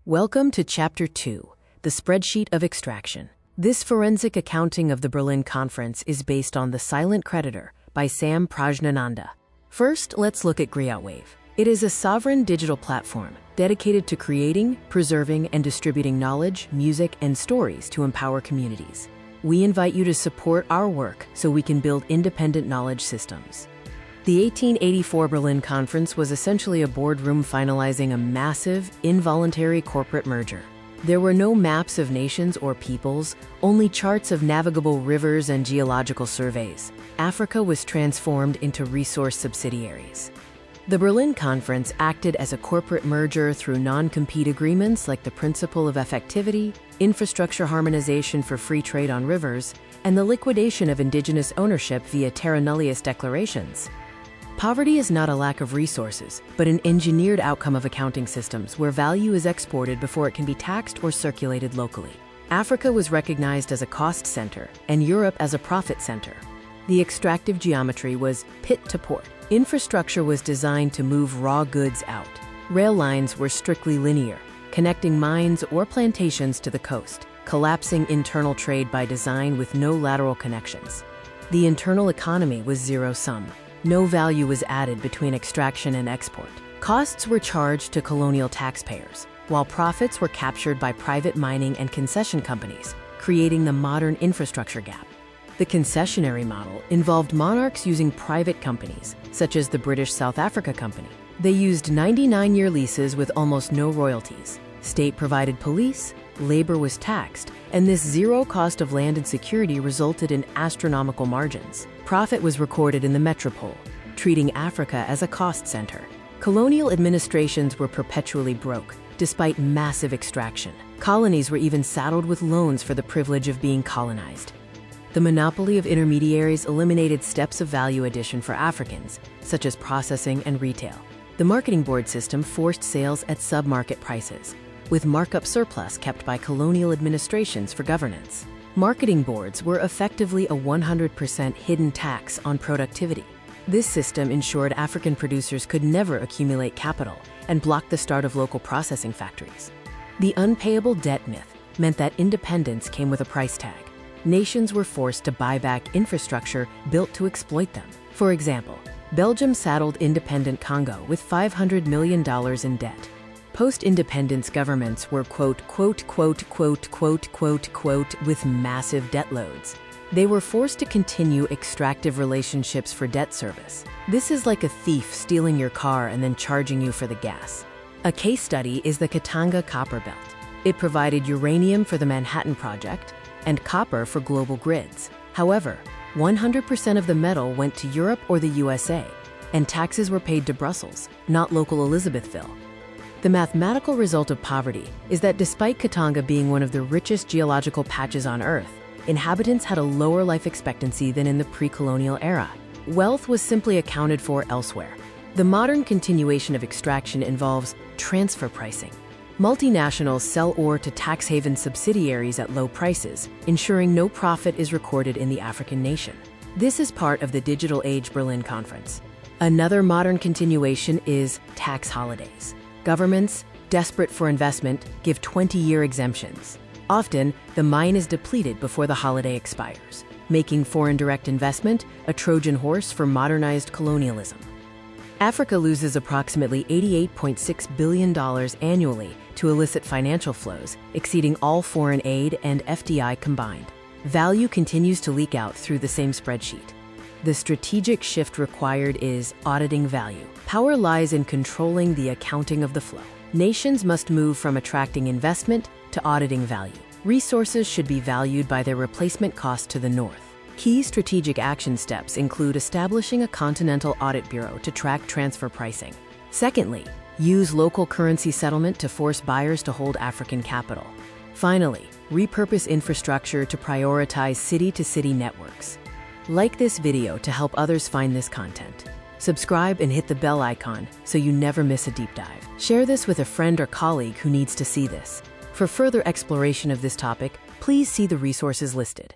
Welcome to Chapter 2, the Spreadsheet of Extraction. This forensic accounting of the Berlin Conference is based on The Silent Creditor by Sam Prajnananda. First, let's look at GriotWave. It is a sovereign digital platform dedicated to creating, preserving, and distributing knowledge, music, and stories to empower communities. We invite you to support our work so we can build independent knowledge systems. The 1884 Berlin Conference was essentially a boardroom finalizing a massive, involuntary corporate merger. There were no maps of nations or peoples, only charts of navigable rivers and geological surveys. Africa was transformed into resource subsidiaries. The Berlin Conference acted as a corporate merger through non-compete agreements like the principle of effectivity, infrastructure harmonization for free trade on rivers, and the liquidation of indigenous ownership via terra nullius declarations. Poverty is not a lack of resources, but an engineered outcome of accounting systems where value is exported before it can be taxed or circulated locally. Africa was recognized as a cost center and Europe as a profit center. The extractive geometry was pit to port. Infrastructure was designed to move raw goods out. Rail lines were strictly linear, connecting mines or plantations to the coast, collapsing internal trade by design with no lateral connections. The internal economy was zero-sum. No value was added between extraction and export. Costs were charged to colonial taxpayers, while profits were captured by private mining and concession companies, creating the modern infrastructure gap. The concessionary model involved monarchs using private companies, such as the British South Africa Company. They used 99-year leases with almost no royalties. State-provided police, labor was taxed, and this zero cost of land and security resulted in astronomical margins. Profit was recorded in the metropole, treating Africa as a cost center. Colonial administrations were perpetually broke, despite massive extraction. Colonies were even saddled with loans for the privilege of being colonized. The monopoly of intermediaries eliminated steps of value addition for Africans, such as processing and retail. The marketing board system forced sales at sub-market prices, with markup surplus kept by colonial administrations for governance. Marketing boards were effectively a 100% hidden tax on productivity. This system ensured African producers could never accumulate capital and blocked the start of local processing factories. The unpayable debt myth meant that independence came with a price tag. Nations were forced to buy back infrastructure built to exploit them. For example, Belgium saddled independent Congo with $500 million in debt. Post-independence governments were with massive debt loads. They were forced to continue extractive relationships for debt service. This is like a thief stealing your car and then charging you for the gas. A case study is the Katanga Copper Belt. It provided uranium for the Manhattan Project and copper for global grids. However, 100% of the metal went to Europe or the USA, and taxes were paid to Brussels, not local Elizabethville. The mathematical result of poverty is that despite Katanga being one of the richest geological patches on Earth, inhabitants had a lower life expectancy than in the pre-colonial era. Wealth was simply accounted for elsewhere. The modern continuation of extraction involves transfer pricing. Multinationals sell ore to tax haven subsidiaries at low prices, ensuring no profit is recorded in the African nation. This is part of the Digital Age Berlin Conference. Another modern continuation is tax holidays. Governments, desperate for investment, give 20-year exemptions. Often, the mine is depleted before the holiday expires, making foreign direct investment a Trojan horse for modernized colonialism. Africa loses approximately $88.6 billion annually to illicit financial flows, exceeding all foreign aid and FDI combined. Value continues to leak out through the same spreadsheet. The strategic shift required is auditing value. Power lies in controlling the accounting of the flow. Nations must move from attracting investment to auditing value. Resources should be valued by their replacement cost to the north. Key strategic action steps include establishing a continental audit bureau to track transfer pricing. Secondly, use local currency settlement to force buyers to hold African capital. Finally, repurpose infrastructure to prioritize city-to-city networks. Like this video to help others find this content. Subscribe and hit the bell icon so you never miss a deep dive. Share this with a friend or colleague who needs to see this. For further exploration of this topic, please see the resources listed.